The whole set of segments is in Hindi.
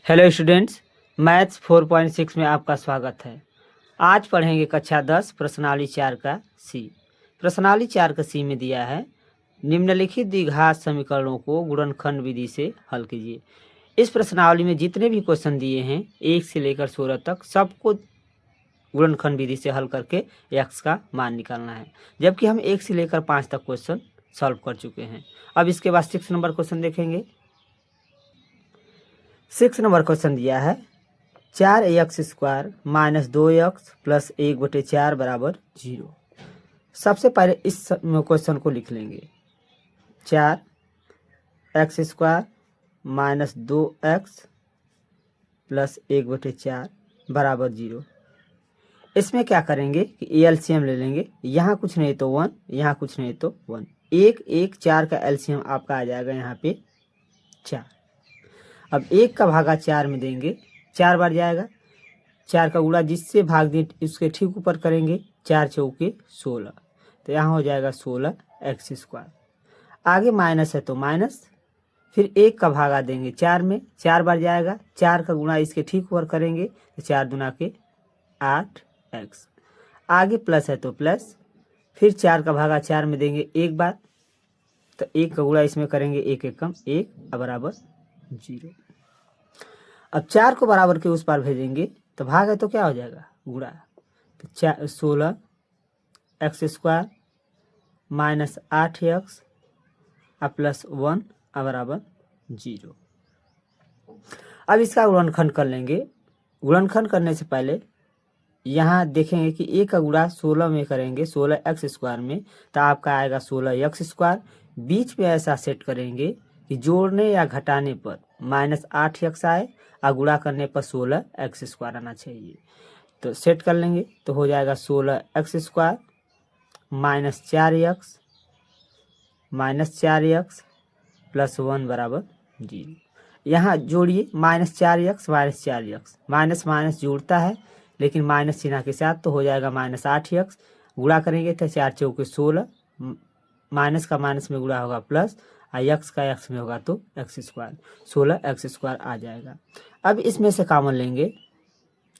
हेलो स्टूडेंट्स, मैथ्स 4.6 में आपका स्वागत है। आज पढ़ेंगे कक्षा 10 प्रश्नावली 4 का सी। प्रश्नावली 4 का सी में दिया है निम्नलिखित द्विघात समीकरणों को गुणनखंड विधि से हल कीजिए। इस प्रश्नावली में जितने भी क्वेश्चन दिए हैं 1 से लेकर 16 तक सबको गुणनखंड विधि से हल करके x का मान निकालना है, जबकि हम 1 से लेकर 5 तक क्वेश्चन सॉल्व कर चुके हैं। अब इसके बाद 6 नंबर क्वेश्चन देखेंगे। 6 नंबर क्वेश्चन दिया है 4x² माइनस 2x प्लस 1/4 बराबर 0। सबसे पहले इस क्वेश्चन को लिख लेंगे। 4x² माइनस 2x प्लस 1/4 बराबर 0। इसमें क्या करेंगे कि एलसीएम ले लेंगे। यहाँ कुछ नहीं तो 1, यहाँ कुछ नहीं तो 1। 1 1 4 का एलसीएम आपका आ जाएगा यहाँ पे 4। अब 1 का भागा 4 में देंगे, 4 बार जाएगा। 4 का गुणा जिससे भाग दें उसके ठीक ऊपर करेंगे, 4 चौके 16, तो यहाँ हो जाएगा 16x²। आगे माइनस है तो माइनस, फिर 1 का भागा देंगे 4 में, 4 बार जाएगा। 4 का गुणा इसके ठीक ऊपर करेंगे तो 4 दूना के 8x। आगे प्लस है तो प्लस, फिर 4 का भागा 4 में देंगे 1 बार, तो 1 का गुणा इसमें करेंगे 1 एकम 1 बराबर 0। अब 4 को बराबर के उस पार भेजेंगे तो भाग है तो क्या हो जाएगा गुणा, तो 16x² माइनस 8x प्लस 1 बराबर 0। अब इसका गुणनखंड कर लेंगे। गुणनखंड करने से पहले यहाँ देखेंगे कि 1 का गुणा 16 में करेंगे, 16x² में, तो आपका आएगा 16x²। बीच में ऐसा सेट करेंगे कि जोड़ने या घटाने पर माइनस 8x आए और गुणा करने पर 16x² आना चाहिए। तो सेट कर लेंगे तो हो जाएगा 16x² माइनस 4x प्लस 1 बराबर 0। यहाँ जोड़िए माइनस 4x माइनस माइनस जोड़ता है, लेकिन माइनस चिन्ह के साथ, तो हो जाएगा माइनस 8x। गुणा करेंगे तो 4 चौके 16, माइनस का माइनस में गुणा होगा प्लस, और x का x में होगा तो x², 16x² आ जाएगा। अब इसमें से कॉमन लेंगे,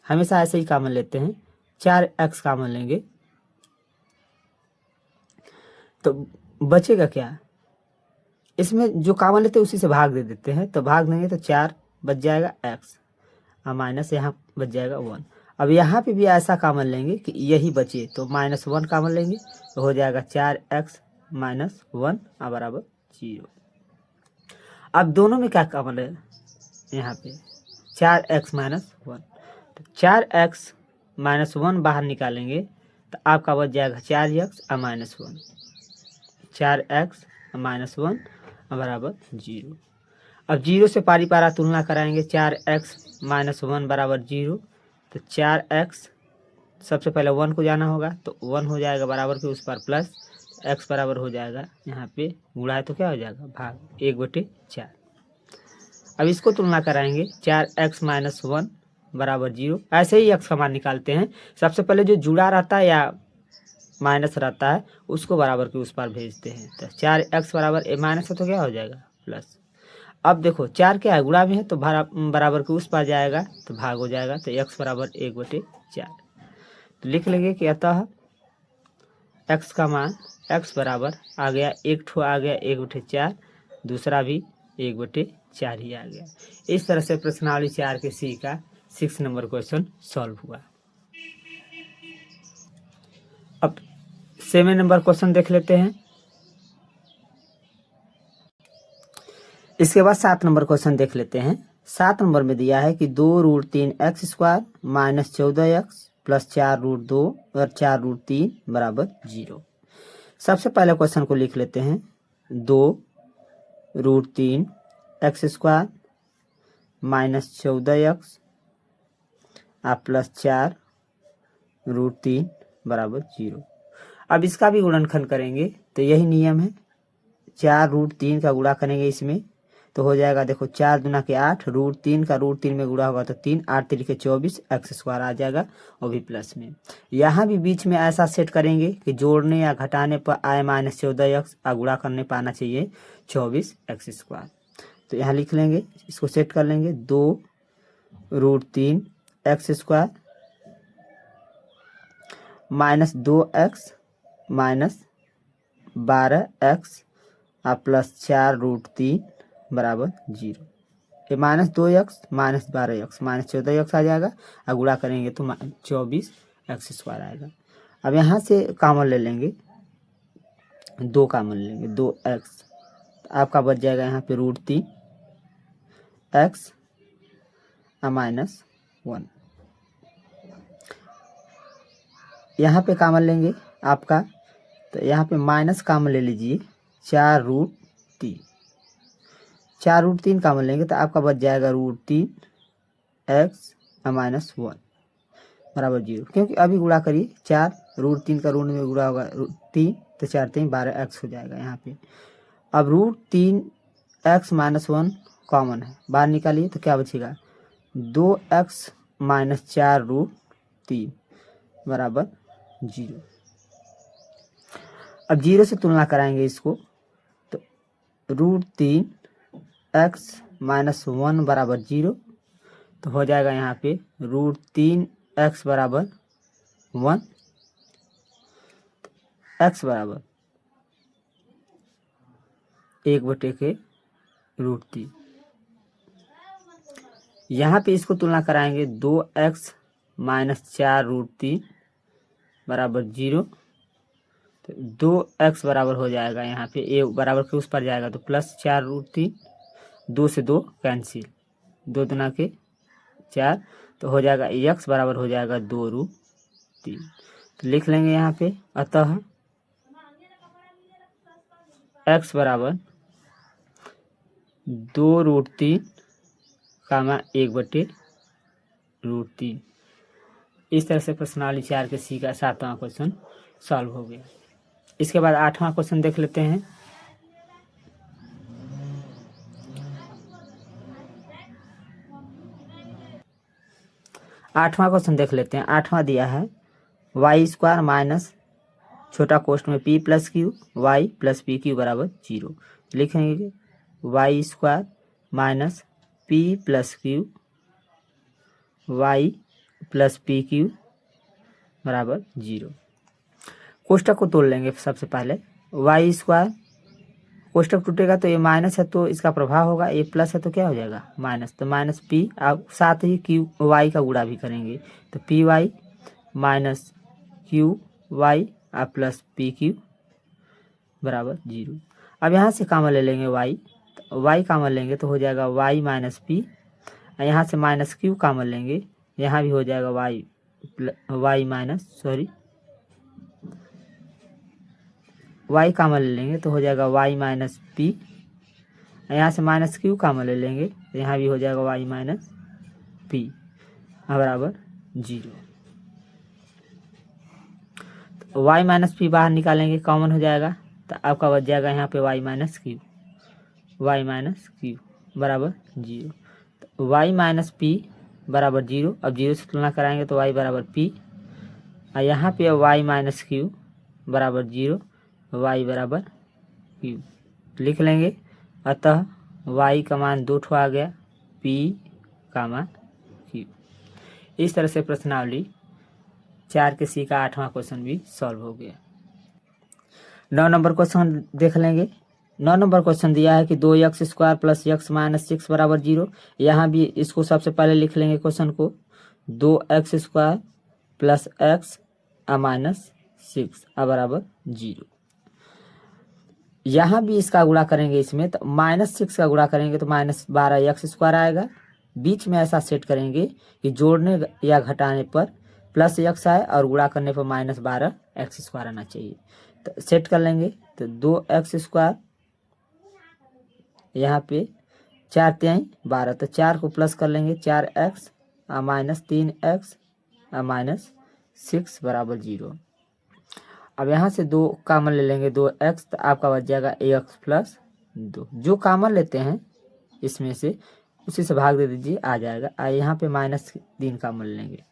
हमेशा ऐसे ही कॉमन लेते हैं। 4x कॉमन लेंगे तो बचेगा क्या, इसमें जो कॉमन लेते हैं उसी से भाग दे देते हैं, तो भाग देंगे तो 4 बच जाएगा x और माइनस यहाँ बच जाएगा 1। अब यहाँ पे भी ऐसा कॉमन लेंगे कि यही बचे, तो माइनस 1 कॉमन लेंगे तो हो जाएगा 4x माइनस 1 बराबर 0। अब दोनों में क्या कॉमन है, यहाँ पे 4x माइनस 1, तो 4x माइनस 1 बाहर निकालेंगे तो आपका बच जाएगा 4x और माइनस 1, 4x माइनस 1 बराबर 0। अब 0 से पारी पारा तुलना कराएंगे। 4x माइनस 1 बराबर 0, तो 4x सबसे पहले 1 को जाना होगा, तो 1 हो जाएगा बराबर के उस पर प्लस, x बराबर हो जाएगा यहाँ पे गुणा है तो क्या हो जाएगा भाग 1/4। अब इसको तुलना कराएंगे। 4x माइनस 1 बराबर 0। ऐसे ही x का मान निकालते हैं। सबसे पहले जो जुड़ा रहता है या माइनस रहता है उसको बराबर के उस पार भेजते हैं, तो 4x बराबर माइनस है तो क्या हो जाएगा प्लस। अब देखो 4 क्या है गुणा में है, तो बराबर के उस पार जाएगा तो भाग हो जाएगा, तो x बराबर 1/4। तो लिख लेंगे कि अतः x का मान x बराबर आ गया, एक ठो आ गया 1/4, दूसरा भी 1/4 ही आ गया। इस तरह से प्रश्नावली 4 के सी का 6 नंबर क्वेश्चन सॉल्व हुआ। अब 7 नंबर क्वेश्चन देख लेते हैं। इसके बाद 7 नंबर क्वेश्चन देख लेते हैं। 7 नंबर में दिया है कि 2√3x² माइनस 14x प्लस 4√2 और 4√3 बराबर 0। सबसे पहले क्वेश्चन को लिख लेते हैं। 2√3x² माइनस 14x प्लस 4√3 बराबर 0। अब इसका भी गुणनखंड करेंगे तो यही नियम है, 4√3 का गुणा करेंगे इसमें तो हो जाएगा, देखो 4 दूना के 8, √3 का √3 में गुणा होगा तो 3, 8 3 24 x² आ जाएगा, वो भी प्लस में। यहाँ भी बीच में ऐसा सेट करेंगे कि जोड़ने या घटाने पर आए माइनस 14x और गुणा करने पर आना चाहिए 24x²। तो यहाँ लिख लेंगे, इसको सेट कर लेंगे। 2 √3 x square minus 2x minus 12x और प्लस 4√3 बराबर 0। ये -2x minus 12x minus 14x आ जाएगा और गुणा करेंगे तो 24x² आएगा। अब यहाँ से कॉमन ले लेंगे, 2 कॉमन लेंगे, 2x आपका बच जाएगा यहाँ पे √3 x माइनस 1। यहाँ पे कॉमन लेंगे आपका, तो यहाँ पे माइनस कॉमन ले लीजिए, 4√3 4√3 कॉमन लेंगे तो आपका बच जाएगा √3 x माइनस 1 बराबर 0। क्योंकि अभी गुणा करिए, 4√3 का ऋण में गुणा होगा 3 तो 4 3 12x हो जाएगा यहाँ पे। अब √3 x माइनस 1 कॉमन है, बाहर निकालिए तो क्या बचेगा, 2x माइनस 4√3 बराबर 0। अब 0 से तुलना कराएंगे इसको, तो √3 x माइनस 1 बराबर 0, तो हो जाएगा यहाँ पे √3 x बराबर 1, x बराबर 1/√3। यहाँ पे इसको तुलना कराएंगे, 2x माइनस 4√3 बराबर 0, तो 2x बराबर हो जाएगा यहाँ पे a बराबर के उस पर जाएगा तो प्लस 4√3, 2 से 2 कैंसिल, 2 दूना के 4, तो हो जाएगा x बराबर हो जाएगा 2√3। तो लिख लेंगे यहाँ पे, अतः x बराबर 2√3 कामा 1/√3। इस तरह से प्रश्नावली 4 के सी का 7वां क्वेश्चन सॉल्व हो गया। इसके बाद 8वां क्वेश्चन देख लेते हैं। आठवां क्वेश्चन देख लेते हैं। 8वां दिया है y² माइनस छोटा कोष्ठ में p plus Q y plus P Q बराबर 0। लिखेंगे y² minus p plus Q y plus P Q बराबर 0। कोष्ठक को तोड़ लेंगे सबसे पहले। y² कोष्ठक टूटेगा तो ये माइनस है तो इसका प्रभाव होगा, ये प्लस है तो क्या हो जाएगा माइनस, तो माइनस p, और साथ ही क्यू y का गुणा भी करेंगे तो P Y minus Q Y और प्लस पी क्यू बराबर 0। अब यहाँ से कॉमन ले लेंगे y, तो y कॉमन लेंगे तो हो जाएगा y माइनस पी, यहाँ से माइनस क्यू कॉमन लेंगे, यहाँ भी हो जाएगा y माइनस y कॉमन ले लेंगे तो हो जाएगा y माइनस पी, यहाँ से माइनस क्यू कॉमन ले लेंगे तो यहाँ भी हो जाएगा y माइनस पी बराबर 0। तो y माइनस पी बाहर निकालेंगे, कॉमन हो जाएगा तो आपका बच जाएगा यहाँ पे y माइनस क्यू बराबर 0। तो y माइनस पी बराबर 0। अब 0 से तुलना कराएंगे तो y बराबर p, और यहाँ पे y माइनस क्यू बराबर 0, y बराबर q लिख लेंगे। अतः y का मान 2 ठो आ गया, p कामा q। इस तरह से प्रश्नावली 4 के सी का 8वां क्वेश्चन भी सॉल्व हो गया। 9 नंबर क्वेश्चन देख लेंगे। 9 नंबर क्वेश्चन दिया है कि 2x² प्लस x माइनस 6 बराबर 0। यहाँ भी इसको सबसे पहले लिख लेंगे क्वेश्चन को, 2x² प्लस x माइनस 6 बराबर 0। यहाँ भी इसका गुणा करेंगे, इसमें तो -6 का गुणा करेंगे तो -12x² आएगा। बीच में ऐसा सेट करेंगे कि जोड़ने या घटाने पर प्लस x आए और गुणा करने पर -12x² आना चाहिए। तो सेट कर लेंगे तो 2x² यहाँ पे 4 3 12, तो 4 को प्लस कर लेंगे, 4x माइनस 3x माइनस 6 बराबर 0। अब यहाँ से 2 कॉमन ले लेंगे, 2x, तो आपका बच जाएगा ax प्लस 2। जो कॉमन लेते हैं इसमें से उसी से भाग दे दीजिए, आ जाएगा। यहाँ पे -3 कॉमन लेंगे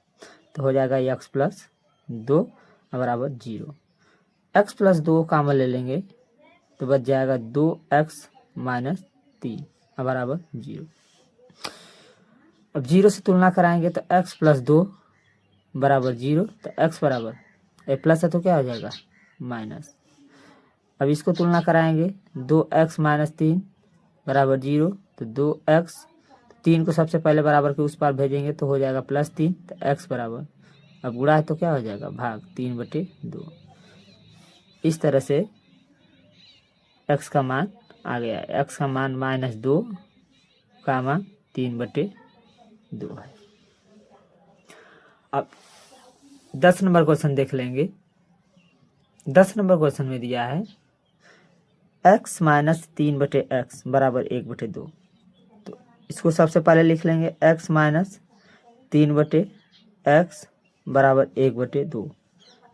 तो हो जाएगा x प्लस 2 बराबर 0। x प्लस 2 कॉमन ले लेंगे तो बच जाएगा 2x माइनस 3 बराबर 0। अब 0 से तुलना कराएंगे तो x प्लस 2 बराबर 0, तो x बराबर ए प्लस है तो क्या हो जाएगा माइनस। अब इसको तुलना कराएंगे 2x माइनस 3 बराबर 0, तो 2x 3 को सबसे पहले बराबर के उस पार भेजेंगे तो हो जाएगा +3, तो x बराबर अब गुणा है तो क्या हो जाएगा भाग 3/2। इस तरह से x का मान आ गया, x का मान -2 का मान 3/2 है। अब 10 नंबर क्वेश्चन देख लेंगे। 10 नंबर क्वेश्चन में दिया है x माइनस 3/x बराबर 1/2। तो इसको सबसे पहले लिख लेंगे x माइनस 3/x बराबर 1/2।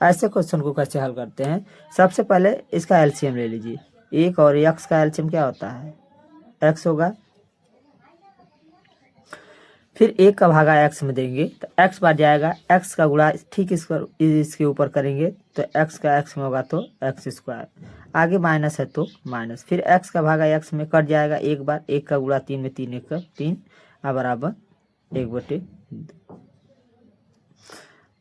ऐसे क्वेश्चन को कैसे हल करते हैं, सबसे पहले इसका एलसीएम ले लीजिए। 1 और x का एलसीएम क्या होता है x होगा, फिर 1 का भागा x में देंगे तो x बढ़ जाएगा, x का गुणा ठीक इसके ऊपर करेंगे तो x का x में होगा तो x², आगे माइनस है तो माइनस, फिर x का भागा x में कट जाएगा एक बार, 1 का गुणा 3 में 3 1 3 बराबर 1/2।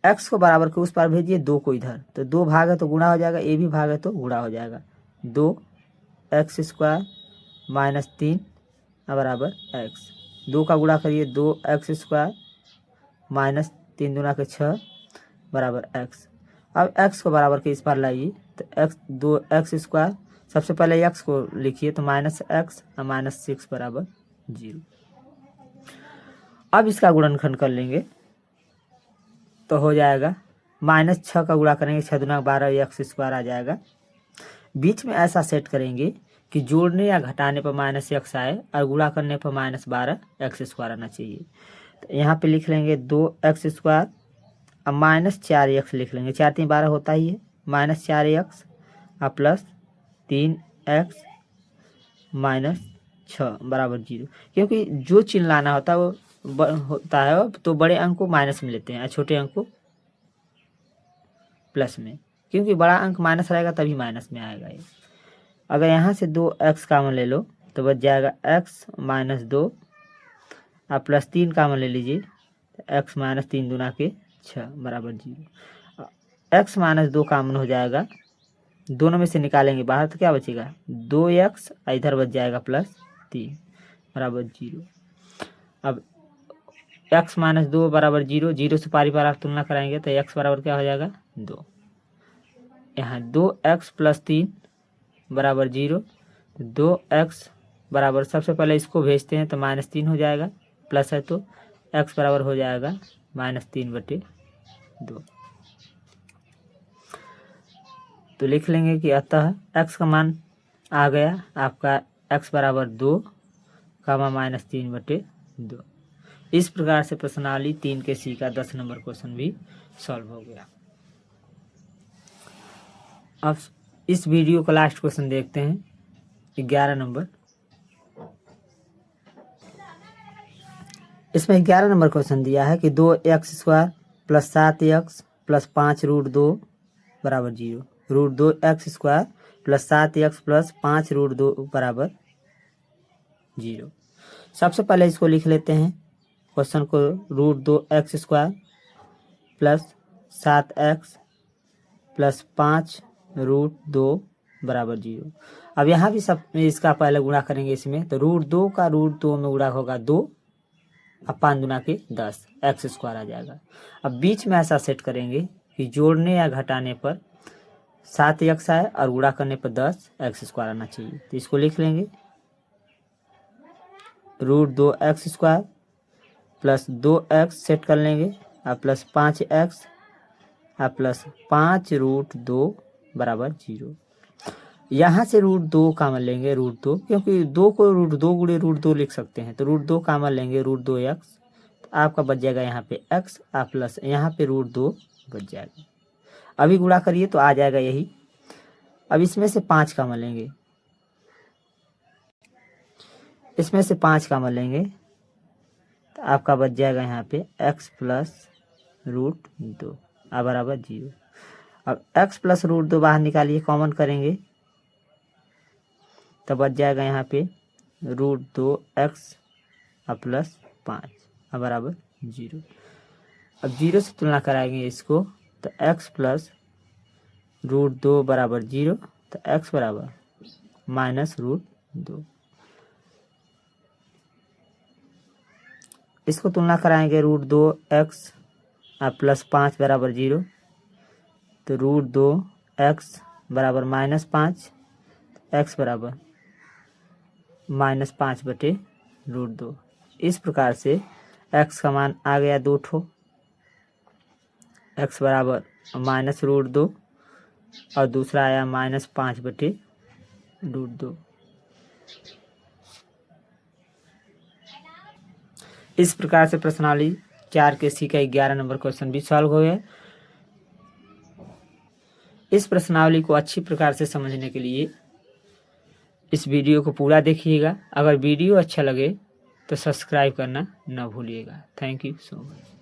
x को बराबर के उस पार भेजिए, 2 को इधर, तो 2 भाग है तो गुणा हो जाएगा, ये भी भाग है तो गुणा हो जाएगा, 2x² माइनस 3 बराबर x। 2 का गुणा करिए, 2x² माइनस 3 दूना के 6 बराबर x। अब x को बराबर के इस पार लाइए तो x 2x² सबसे पहले x को लिखिए तो -x और -6 बराबर 0। अब इसका गुणनखंड कर लेंगे तो हो जाएगा -6 का गुणा करेंगे, 6 दूना 12 x² आ जाएगा। बीच में ऐसा सेट करेंगे कि जोड़ने या घटाने पर -x आए और गुणा करने पर -12 x² आना चाहिए। तो यहाँ पे लिख लेंगे 2x² और -4x लिख लेंगे, 4 3 12 होता ही है, -4x और प्लस 3x -6 बराबर 0। क्योंकि जो चिन्ह लाना होता है वो होता है तो बड़े अंक को माइनस में लेते हैं और छोटे अंक को प्लस में, क्योंकि बड़ा अंक माइनस रहेगा तभी माइनस में आएगा ये। अगर यहाँ से 2x कॉमन ले लो तो बच जाएगा x - 2 और प्लस 3 कॉमन ले लीजिए, x - 3 दूना के 6 बराबर 0। x - 2 कॉमन हो जाएगा, दोनों में से निकालेंगे बाहर तो क्या बचेगा 2x, इधर बच जाएगा +3 बराबर 0। अब x - 2 बराबर 0, 0 से पारी पार तुलना कराएंगे तो x बराबर क्या हो जाएगा 2। यहाँ 2x + 3 बराबर 0, 2x बराबर सबसे पहले इसको भेजते हैं तो -3 हो जाएगा, प्लस है तो x बराबर हो जाएगा -3/2। तो लिख लेंगे कि अतः x का मान आ गया आपका x बराबर 2, -3/2। इस प्रकार से प्रश्नावली 3 के सी का 10 नंबर क्वेश्चन भी सॉल्व हो गया। अब इस वीडियो का लास्ट क्वेश्चन देखते हैं, 11 नंबर। इसमें 11 नंबर क्वेश्चन दिया है कि 2x² + 7x + 5√2 बराबर 0, √2x² + 7x + 5√2 बराबर 0। सबसे पहले इसको लिख लेते हैं क्वेश्चन को, √2x² + 7x + 5√2 बराबर 0। अब यहाँ भी सब इसका पहले गुणा करेंगे इसमें, तो √2 का √2 में गुणा होगा 2 और 5 दूना के 10 x² आ जाएगा। अब बीच में ऐसा सेट करेंगे कि जोड़ने या घटाने पर 7x आए और गुणा करने पर 10 x² आना चाहिए। तो इसको लिख लेंगे √2x² + 2x सेट कर लेंगे और प्लस 5x और प्लस 5√2 बराबर 0। यहाँ से √2 कॉमन लेंगे, √2, क्योंकि 2 को √2 गुणे √2 लिख सकते हैं, तो √2 कॉमन लेंगे, √2x, तो आपका बच जाएगा यहाँ पे x और प्लस यहाँ पे √2 बच जाएगा। अभी गुणा करिए तो आ जाएगा यही। अब इसमें से 5 कॉमन लेंगे, इसमें से 5 कॉमन लेंगे तो आपका बच जाएगा यहाँ पे x + √2 बराबर 0। अब x + √2 बाहर निकालिए, कॉमन करेंगे तो बच जाएगा यहाँ पे √2x और प्लस 5 बराबर 0। अब 0 से तुलना कराएंगे इसको, तो x प्लस √2 बराबर 0, तो x बराबर -√2। इसको तुलना कराएंगे √2x प्लस 5 बराबर 0, तो √2x बराबर -5, x बराबर -5/√2। इस प्रकार से x का मान आ गया 2 ठो, x बराबर -√2 और दूसरा आया -5/√2। इस प्रकार से प्रश्नावली 4 के सी का 11 नंबर क्वेश्चन भी सॉल्व हो गया। इस प्रश्नावली को अच्छी प्रकार से समझने के लिए इस वीडियो को पूरा देखिएगा। अगर वीडियो अच्छा लगे तो सब्सक्राइब करना न भूलिएगा। Thank you so much.